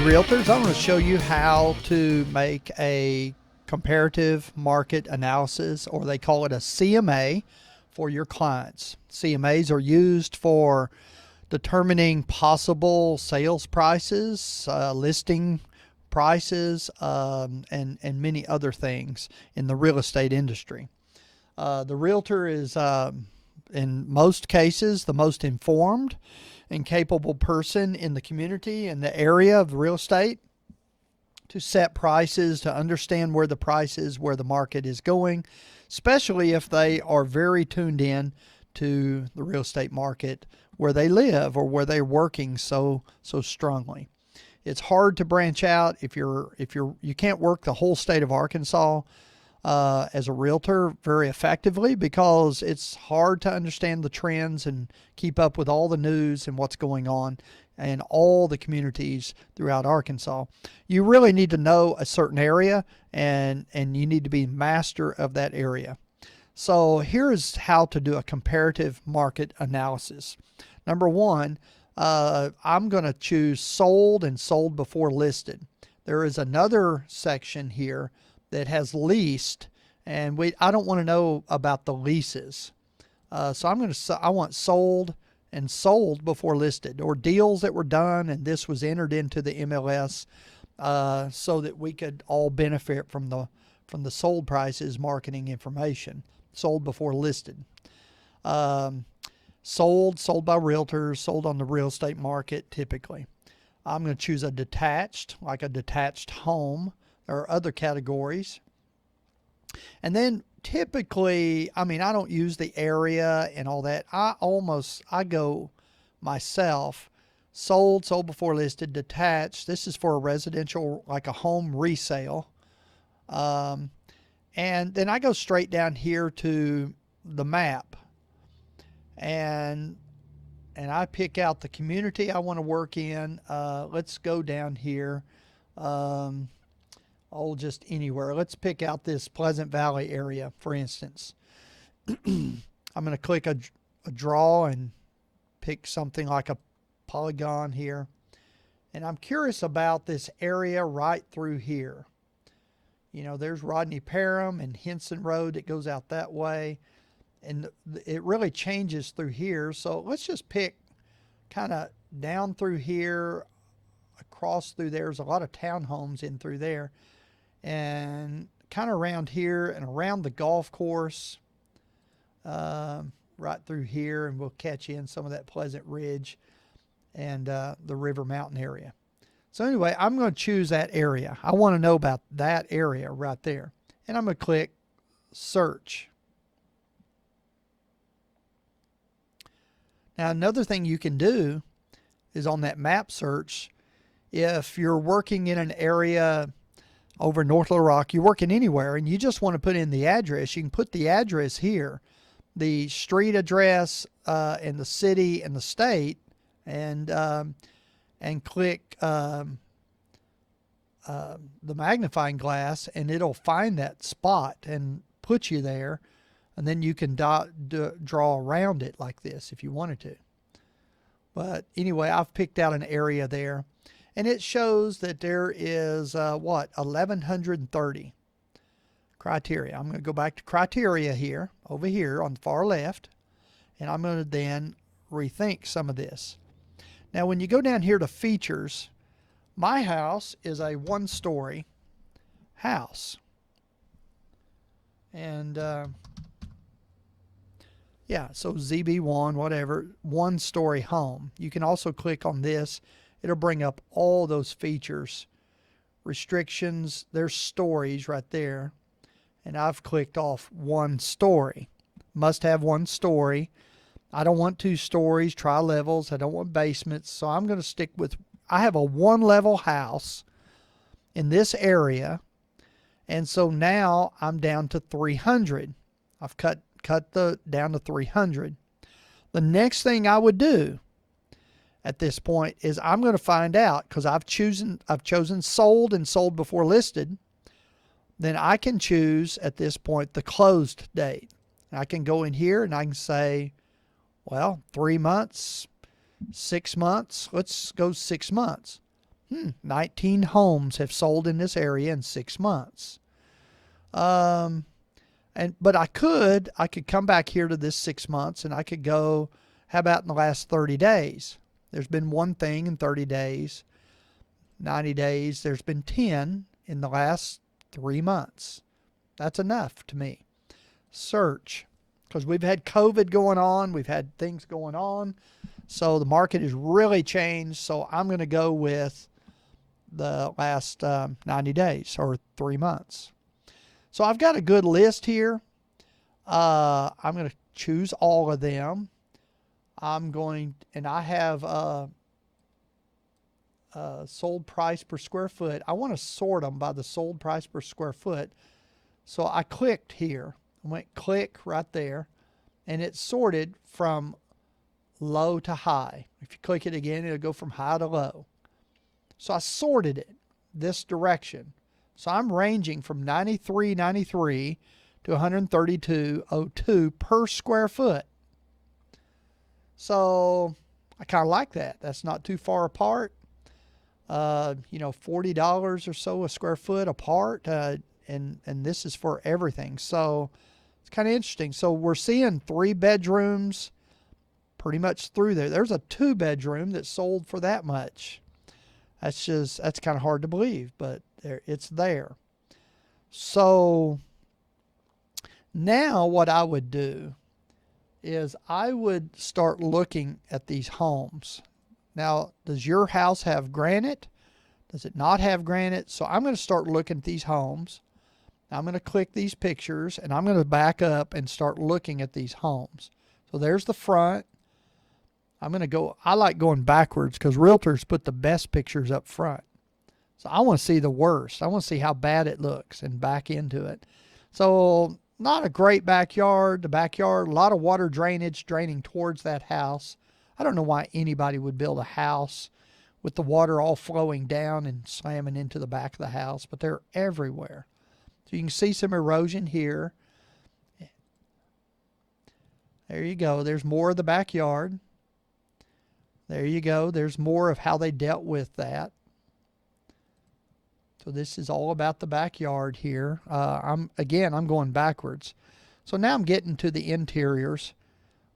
realtors. I'm going to show you how to make a comparative market analysis, or they call it a CMA, for your clients. CMAs are used for determining possible sales prices, listing prices, and many other things in the real estate industry. The realtor is, in most cases, the most informed and capable person in the community, in the area of real estate, to set prices, to understand where the price is, where the market is going, especially if they are very tuned in to the real estate market where they live or where they're working so strongly. It's hard to branch out if you can't work the whole state of Arkansas as a realtor very effectively, because it's hard to understand the trends and keep up with all the news and what's going on in all the communities throughout Arkansas. You really need to know a certain area, and you need to be master of that area. So here's how to do a comparative market analysis. Number one, I'm going to choose sold and sold before listed. There is another section here that has leased, and I don't want to know about the leases. So I want sold and sold before listed, or deals that were done and this was entered into the MLS, so that we could all benefit from the sold prices marketing information. Sold before listed. Sold by realtors, sold on the real estate market typically. I'm going to choose a detached, like a detached home. There are other categories. And then typically, I don't use the area and all that. I go myself, sold before listed, detached. This is for a residential, like a home resale. And then I go straight down here to the map, and I pick out the community I want to work in. Let's go down here. Just anywhere. Let's pick out this Pleasant Valley area, for instance. I'm going to click a draw and pick something like a polygon here. And I'm curious about this area right through here. There's Rodney Parham and Henson Road that goes out that way. And it really changes through here. So let's just pick kind of down through here, across through there. There's a lot of townhomes in through there. And kind of around here and around the golf course, right through here, and we'll catch in some of that Pleasant Ridge and the River Mountain area. So anyway, I'm going to choose that area. I want to know about that area right there. And I'm going to click search. Now, another thing you can do is on that map search, if you're working in an area over North Little Rock, you're working anywhere, and you just want to put in the address, you can put the address here, the street address, and the city and the state, and click the magnifying glass, and it'll find that spot and put you there. And then you can draw around it like this if you wanted to. But anyway, I've picked out an area there. And it shows that there is, 1,130 criteria. I'm going to go back to criteria here, over here on the far left. And I'm going to then rethink some of this. Now, when you go down here to features, my house is a one-story house. And yeah, so ZB1, whatever, one-story home. You can also click on this. It'll bring up all those features. Restrictions, there's stories right there. And I've clicked off one story. Must have one story. I don't want two stories, tri-levels. I don't want basements. So I'm going to stick with, I have a one-level house in this area. And so now I'm down to 300. I've cut down to 300. The next thing I would do at this point is I'm going to find out, because I've chosen sold and sold before listed. Then I can choose at this point the closed date. I can go in here and I can say, well, 3 months, 6 months. Let's go 6 months. 19 homes have sold in this area in 6 months. Um, but I could come back here to this 6 months and I could go, how about in the last 30 days? There's been one thing in 30 days. 90 days, there's been 10 in the last 3 months. That's enough to me. Search, because we've had COVID going on, we've had things going on, so the market has really changed. So I'm going to go with the last 90 days or 3 months. So I've got a good list here. I'm going to choose all of them. And I have sold price per square foot. I want to sort them by the sold price per square foot. So I clicked here. I went click right there, and it sorted from low to high. If you click it again, it'll go from high to low. So I sorted it this direction. So I'm ranging from 93.93 to 132.02 per square foot. So I kind of like that. That's not too far apart. $40 or so a square foot apart. And this is for everything. So it's kind of interesting. So we're seeing 3 bedrooms pretty much through there. There's a 2-bedroom that sold for that much. That's kind of hard to believe, but it's there. So now what I would do is I would start looking at these homes. Now, does your house have granite? Does it not have granite? So I'm going to start looking at these homes. I'm going to click these pictures, and I'm going to back up and start looking at these homes. So there's the front. I'm going to go, I like going backwards because realtors put the best pictures up front. So I want to see the worst. I want to see how bad it looks and back into it. So not a great backyard. The backyard, a lot of water drainage draining towards that house. I don't know why anybody would build a house with the water all flowing down and slamming into the back of the house, but they're everywhere. So you can see some erosion here. There you go. There's more of the backyard. There you go. There's more of how they dealt with that. So this is all about the backyard here. I'm going backwards. So now I'm getting to the interiors.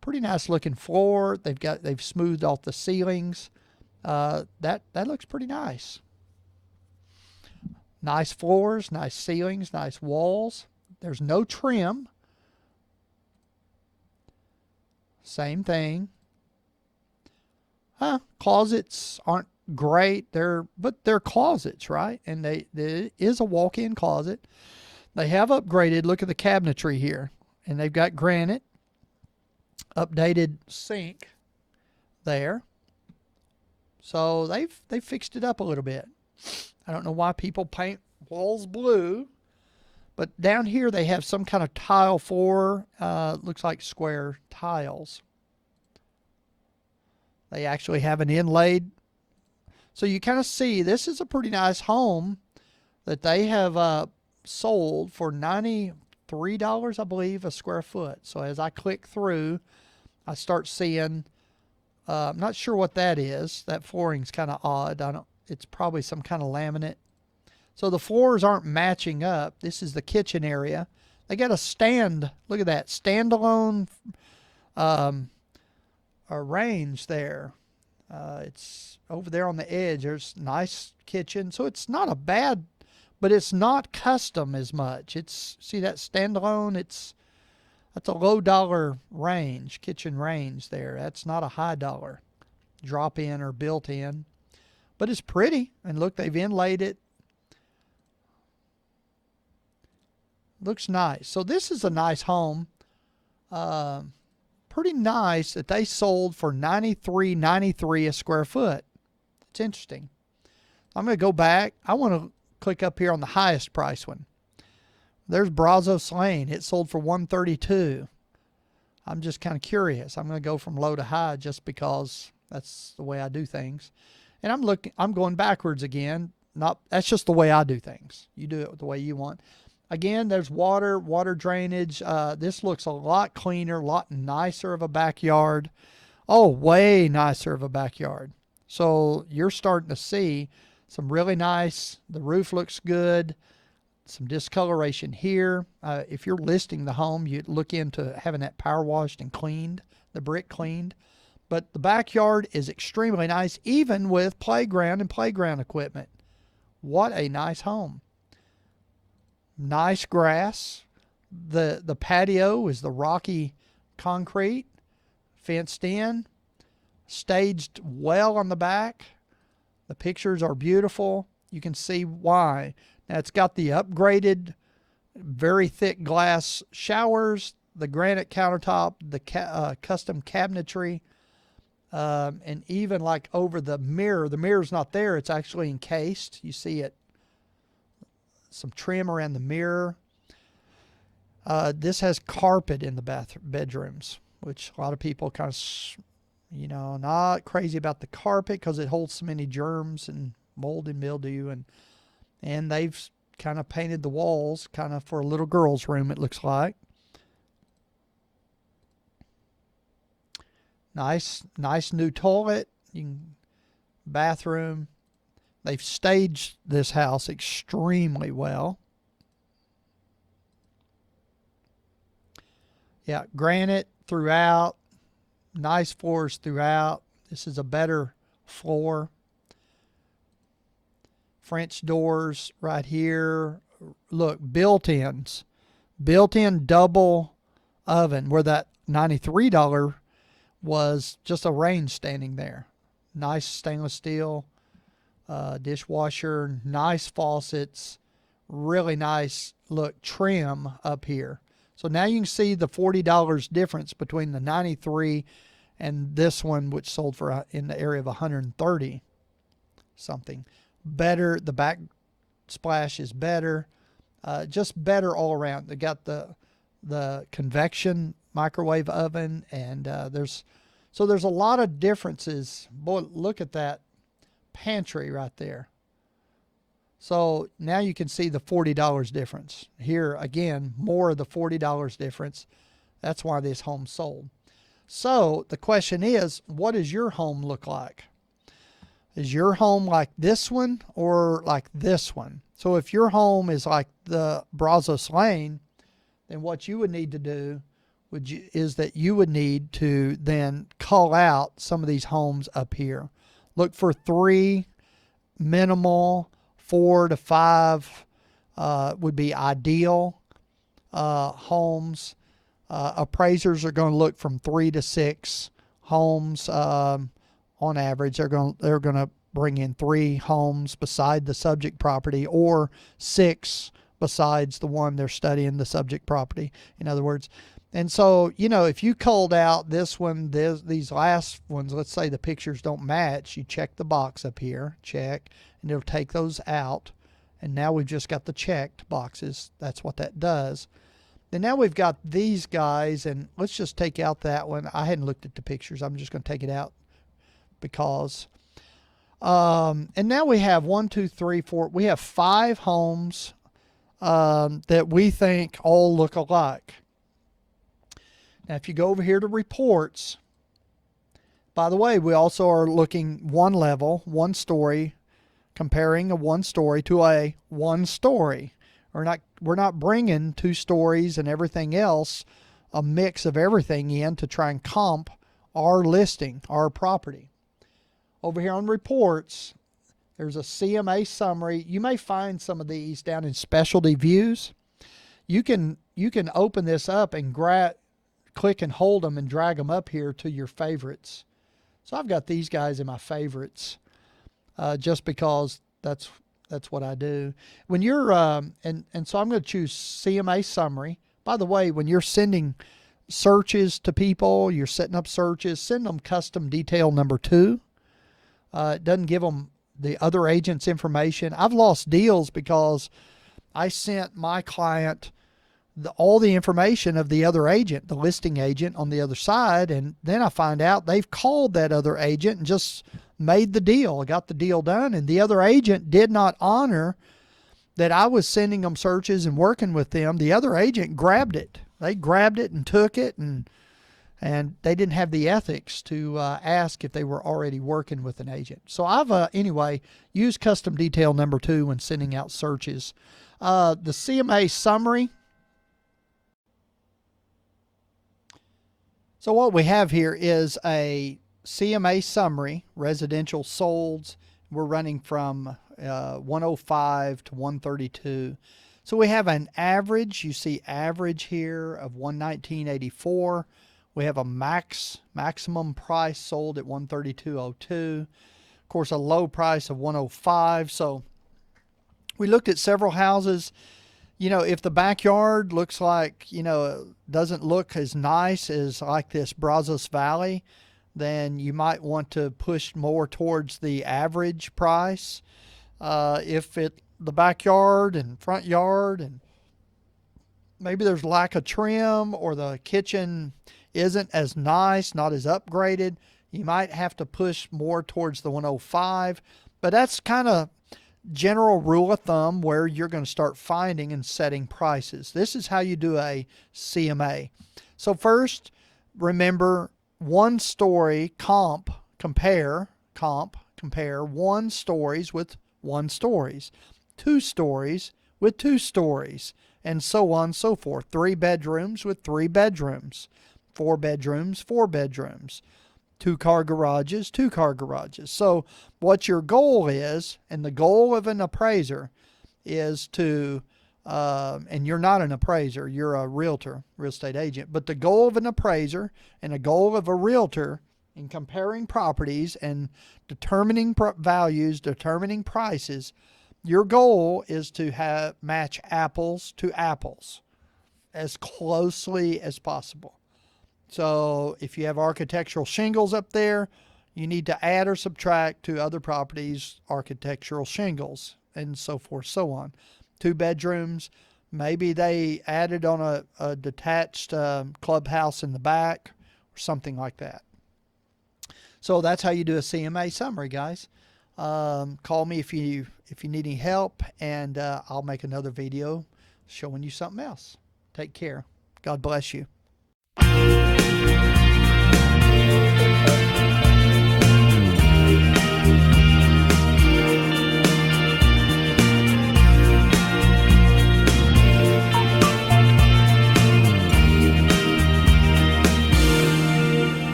Pretty nice looking floor. They've smoothed off the ceilings. That looks pretty nice. Nice floors, nice ceilings, nice walls. There's no trim. Same thing. Closets aren't great. But they're closets, right? And there is a walk-in closet. They have upgraded. Look at the cabinetry here. And they've got granite. Updated sink there. So they've fixed it up a little bit. I don't know why people paint walls blue, but down here they have some kind of tile floor. Looks like square tiles. They actually have an inlaid. So you kind of see this is a pretty nice home that they have sold for $93, I believe, a square foot. So as I click through, I start seeing, I'm not sure what that is. That flooring's kind of odd. It's probably some kind of laminate. So the floors aren't matching up. This is the kitchen area. They got a stand. Look at that. Standalone range there. It's over there on the edge. There's nice kitchen. So it's not a bad, but it's not custom as much. See that standalone? That's a low dollar range, kitchen range there. That's not a high dollar drop in or built in. But it's pretty. And look, they've inlaid it. Looks nice. So this is a nice home. Pretty nice that they sold for $93.93 a square foot. It's interesting. I'm going to go back. I want to click up here on the highest price one. There's Brazos Lane. It sold for $132. I'm just kind of curious. I'm going to go from low to high just because that's the way I do things. And I'm going backwards again. That's just the way I do things. You do it the way you want. Again, there's water drainage. This looks a lot cleaner, a lot nicer of a backyard. Oh, way nicer of a backyard. So you're starting to see Some really nice, the roof looks good. Some discoloration here. If you're listing the home, you look into having that power washed and cleaned, the brick cleaned. But the backyard is extremely nice, even with playground and playground equipment. What a nice home. Nice grass. The patio is the rocky concrete, fenced in, staged well on the back. The pictures are beautiful. You can see why. Now it's got the upgraded, very thick glass showers, the granite countertop, the custom cabinetry, and even like over the mirror. The mirror's not there. It's actually encased. You see it. Some trim around the mirror. This has carpet in the bedrooms, which a lot of people kind of, not crazy about the carpet because it holds so many germs and mold and mildew, and they've kind of painted the walls kind of for a little girl's room, it looks like. Nice new toilet, bathroom. They've staged this house extremely well. Yeah, granite throughout, nice floors throughout. This is a better floor. French doors right here. Look, built-ins. Built-in double oven, where that $93 was just a range standing there. Nice stainless steel dishwasher, nice faucets, really nice, look, trim up here. So now you can see the $40 difference between the 93 and this one, which sold for in the area of 130 something. Better, the backsplash is better, just better all around. They got the convection microwave oven, and there's a lot of differences. Boy, look at that pantry right there. So now you can see the $40 difference. Here again, more of the $40 difference. That's why this home sold. So the question is, what does your home look like? Is your home like this one or like this one? So if your home is like the Brazos Lane, then what you would need to do is that you would need to then call out some of these homes up here. Look for 3 minimal, 4 to 5 would be ideal homes. Appraisers are going to look from 3 to 6 homes on average. They're going to bring in 3 homes beside the subject property, or 6 besides the one they're studying, the subject property, in other words. And so, if you culled out this one, these last ones, let's say the pictures don't match, you check the box up here, check, and it'll take those out. And now we've just got the checked boxes. That's what that does. Then now we've got these guys, and let's just take out that one. I hadn't looked at the pictures. I'm just going to take it out because, and now we have 1, 2, 3, 4. We have 5 homes that we think all look alike. Now, if you go over here to reports, by the way, we also are looking one level, 1 story, comparing a 1 story to a 1 story. We're not bringing 2 stories and everything else, a mix of everything in to try and comp our listing, our property. Over here on reports, there's a CMA summary. You may find some of these down in specialty views. You can open this up and click and hold them and drag them up here to your favorites. So I've got these guys in my favorites, just because that's what I do. When you're and so I'm going to choose CMA summary. By the way, when you're sending searches to people, you're setting up searches, send them custom detail number 2. It doesn't give them the other agent's information. I've lost deals because I sent my client all the information of the other agent, the listing agent on the other side, and then I find out they've called that other agent and just made the deal, got the deal done, and the other agent did not honor that I was sending them searches and working with them. The other agent grabbed it. They grabbed it and took it, and And they didn't have the ethics to ask if they were already working with an agent. So I've, anyway, used custom detail number 2 when sending out searches. The CMA summary. So what we have here is a CMA summary, residential solds. We're running from 105 to 132. So we have an average, you see average here of 119.84. We have a maximum price sold at 132.02. Of course, a low price of 105. So we looked at several houses. You know, if the backyard looks like, you know, doesn't look as nice as like this Brazos Valley, then you might want to push more towards the average price. If the backyard and front yard and maybe there's lack of trim or the kitchen isn't as nice, not as upgraded, you might have to push more towards the 105. But that's kind of general rule of thumb where you're going to start finding and setting prices. This is how you do a CMA. So first, remember, one story compare 1 stories with 1 stories, 2 stories with 2 stories, and so on and so forth. 3 bedrooms with 3 bedrooms, 4 bedrooms, 4 bedrooms, 2-car garages, 2-car garages. So what your goal is, and the goal of an appraiser is to, and you're not an appraiser, you're a realtor, real estate agent, but the goal of an appraiser and a goal of a realtor in comparing properties and determining values, determining prices, your goal is to match apples to apples as closely as possible. So if you have architectural shingles up there, you need to add or subtract to other properties architectural shingles, and so forth, so on. 2 bedrooms, maybe they added on a detached clubhouse in the back or something like that. So that's how you do a CMA summary, guys. Call me if you need any help, and I'll make another video showing you something else. Take care. God bless you.